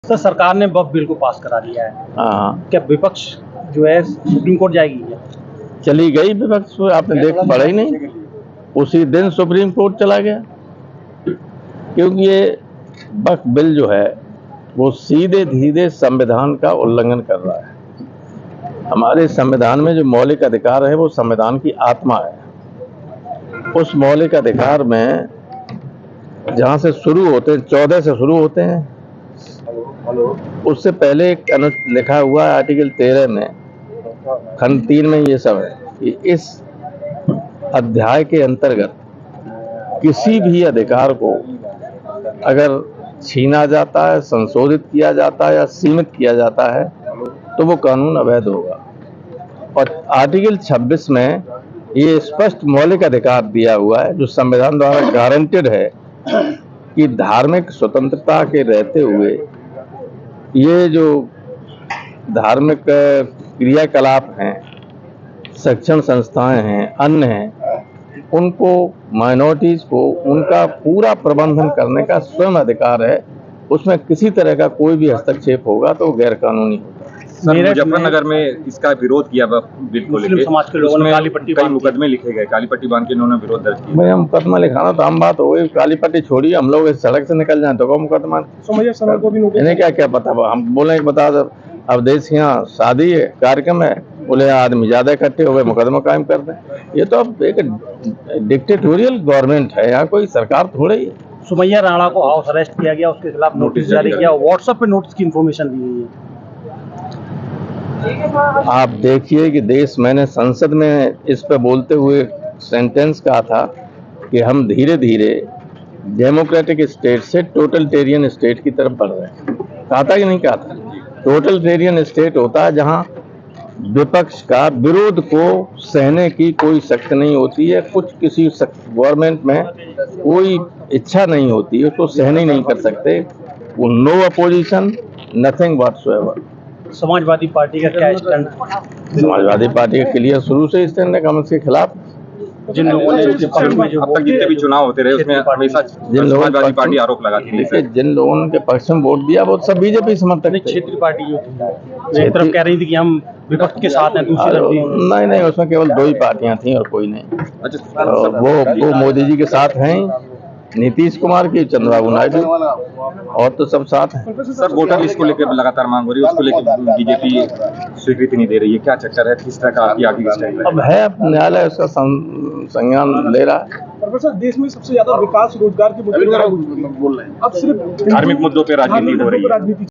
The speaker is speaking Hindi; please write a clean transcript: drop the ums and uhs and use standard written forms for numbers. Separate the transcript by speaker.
Speaker 1: सर, सरकार ने वक्फ बिल को पास करा दिया है।
Speaker 2: हाँ,
Speaker 1: क्या विपक्ष जो है सुप्रीम कोर्ट जाएगी क्या?
Speaker 2: चली गई विपक्ष, आपने देख पढ़ा ही नहीं, उसी दिन सुप्रीम कोर्ट चला गया। क्योंकि ये वक्फ बिल जो है वो सीधे सीधे संविधान का उल्लंघन कर रहा है। हमारे संविधान में जो मौलिक अधिकार है वो संविधान की आत्मा है। उस मौलिक अधिकार में जहाँ से शुरू होते हैं, 14 से शुरू होते हैं, उससे पहले एक लिखा हुआ है आर्टिकल 13 में, खंड 3 में ये सब है कि इस अध्याय के अंतर्गत किसी भी अधिकार को अगर छीना जाता है, संशोधित किया जाता है या सीमित किया जाता है तो वो कानून अवैध होगा। और आर्टिकल 26 में ये स्पष्ट मौलिक अधिकार दिया हुआ है जो संविधान द्वारा गारंटेड है कि धार्मिक स्वतंत्रता के रहते हुए ये जो धार्मिक क्रियाकलाप हैं, शिक्षण संस्थाएं हैं, अन्य हैं, उनको माइनॉरिटीज को उनका पूरा प्रबंधन करने का स्वयं अधिकार है। उसमें किसी तरह का कोई भी हस्तक्षेप होगा तो गैर कानूनी होगा।
Speaker 3: सर, मुजफ्फरनगर में इसका विरोध किया बिल को लेकर
Speaker 1: समाज के लोगों ने काली पट्टी
Speaker 3: कई मुकदमे लिखे गए, काली पट्टी बांध के इन्होंने विरोध दर्ज किया।
Speaker 2: भैया मुकदमा लिखाना तो आम बात हो गई, काली पट्टी छोड़िए, हम लोग इस सड़क से निकल जाए तो मुकदमा। इन्हें क्या क्या पता, हम बोले बता दो अब देश के यहाँ शादी है, कार्यक्रम है, बोले आदमी ज्यादा इकट्ठे हो गए, मुकदमा कायम कर दें। ये तो अब एक डिक्टेटोरियल गवर्नमेंट है, यहाँ कोई सरकार थोड़े ही।
Speaker 1: सुमैया राणा को हाउस अरेस्ट किया गया, उसके खिलाफ नोटिस जारी किया, व्हाट्सएप पे नोटिस की इंफॉर्मेशन दी गई है।
Speaker 2: आप देखिए कि मैंने संसद में इस पर बोलते हुए सेंटेंस कहा था कि हम धीरे धीरे डेमोक्रेटिक स्टेट से टोटलिटेरियन स्टेट की तरफ बढ़ रहे हैं। कहा था कि नहीं कहा था? टोटलिटेरियन स्टेट होता है जहां विपक्ष का विरोध को सहने की कोई शक्ति नहीं होती है, कुछ किसी गवर्नमेंट में कोई इच्छा नहीं होती है, उसको सहन ही नहीं कर सकते। वो no opposition, nothing whatsoever.
Speaker 1: Samajwadi party का क्या स्टैंड?
Speaker 2: समाजवादी पार्टी का क्लियर शुरू से स्टैंड है कॉन्ग्रेस के खिलाफ।
Speaker 1: जिन लोगों ने
Speaker 3: अब तक जितने भी चुनाव होते रहे उसमें हमेशा समाजवादी पार्टी आरोप लगाती है।
Speaker 2: जिन लोगों के पक्ष में वोट दिया वो सब बीजेपी समर्थक थे।
Speaker 1: क्षेत्रीय पार्टी जो थी एक तरफ कह रही थी कि हम विपक्ष के साथ हैं, दूसरी तरफ
Speaker 2: नहीं, उसमें केवल 2 ही पार्टियां थी और कोई नहीं।
Speaker 3: अच्छा,
Speaker 2: वो मोदी जी के साथ हैं, नीतीश कुमार की, चंद्रबाबू नायडू, और तो सब साथ हैं।
Speaker 3: सर, वोटर लिस्ट को लेकर लगातार मांग हो रही है, उसको लेकर बीजेपी स्वीकृति नहीं दे रही है, क्या चक्कर है, किस तरह का आपकी आगे स्टाइल है?
Speaker 2: अब है, न्यायालय उसका संज्ञान ले रहा है।
Speaker 4: प्रोफेसर, देश में सबसे ज्यादा विकास रोजगार के मुद्दे बोल रहे हैं, अब सिर्फ
Speaker 3: धार्मिक मुद्दों पर राजनीति हो रही है।